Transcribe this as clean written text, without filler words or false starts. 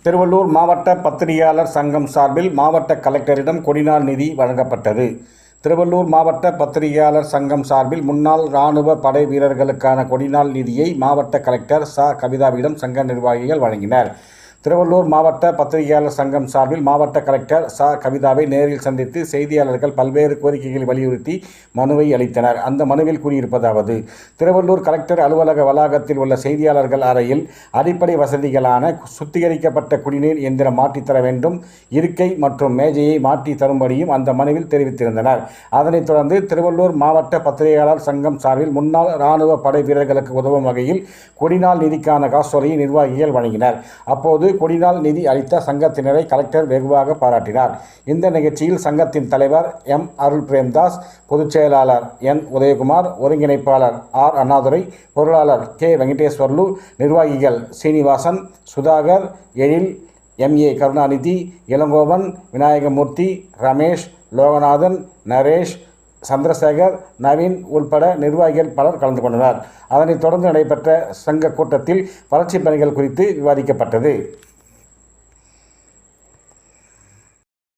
திருவள்ளூர் மாவட்ட பத்திரிகையாளர் சங்கம் சார்பில் மாவட்ட கலெக்டரிடம் கொடிநாள் நிதி வழங்கப்பட்டது. திருவள்ளூர் மாவட்ட பத்திரிகையாளர் சங்கம் சார்பில் முன்னாள் இராணுவ படை வீரர்களுக்கான கொடிநாள் நிதியை மாவட்ட கலெக்டர் ச. கவிதாவிடம் சங்க நிர்வாகிகள் வழங்கினர். திருவள்ளூர் மாவட்ட பத்திரிகையாளர் சங்கம் சார்பில் மாவட்ட கலெக்டர் ச. கவிதாவை நேரில் சந்தித்து செய்தியாளர்கள் பல்வேறு கோரிக்கைகளை வலியுறுத்தி மனுவை அளித்தனர். அந்த மனுவில் கூறியிருப்பதாவது: திருவள்ளூர் கலெக்டர் அலுவலக வளாகத்தில் உள்ள செய்தியாளர்கள் அறையில் அடிப்படை வசதிகளான சுத்திகரிக்கப்பட்ட குடிநீர் இயந்திரம் மாற்றித்தர வேண்டும், இருக்கை மற்றும் மேஜையை மாற்றி தரும்படியும் அந்த மனுவில் தெரிவித்திருந்தனர். அதனைத் தொடர்ந்து திருவள்ளூர் மாவட்ட பத்திரிகையாளர் சங்கம் சார்பில் முன்னாள் இராணுவ படை வீரர்களுக்கு உதவும் வகையில் கொடிநாள் நிதிக்கான காசோலையை நிர்வாகிகள் வழங்கினர். அப்போது கொடிநாள் நிதி அளித்த சங்கத்தினரை கலெக்டர் வெகுவாக பாராட்டினார். இந்த நிகழ்ச்சியில் சங்கத்தின் தலைவர் எம். அருள் பிரேம்தாஸ், பொதுச் செயலாளர் என். உதயகுமார், ஒருங்கிணைப்பாளர் ஆர். அண்ணாதுரை, பொருளாளர் கே. வெங்கடேஸ்வர்லு, நிர்வாகிகள் சீனிவாசன், சுதாகர், எழில், எம். ஏ. கருணாநிதி, இளங்கோவன், விநாயகமூர்த்தி, ரமேஷ், லோகநாதன், நரேஷ், சந்திரசேகர், நவீன் உள்பட நிர்வாகிகள் பலர் கலந்து கொண்டனர். அதனைத் தொடர்ந்து நடைபெற்ற சங்க கூட்டத்தில் வளர்ச்சிப் பணிகள் குறித்து விவாதிக்கப்பட்டது.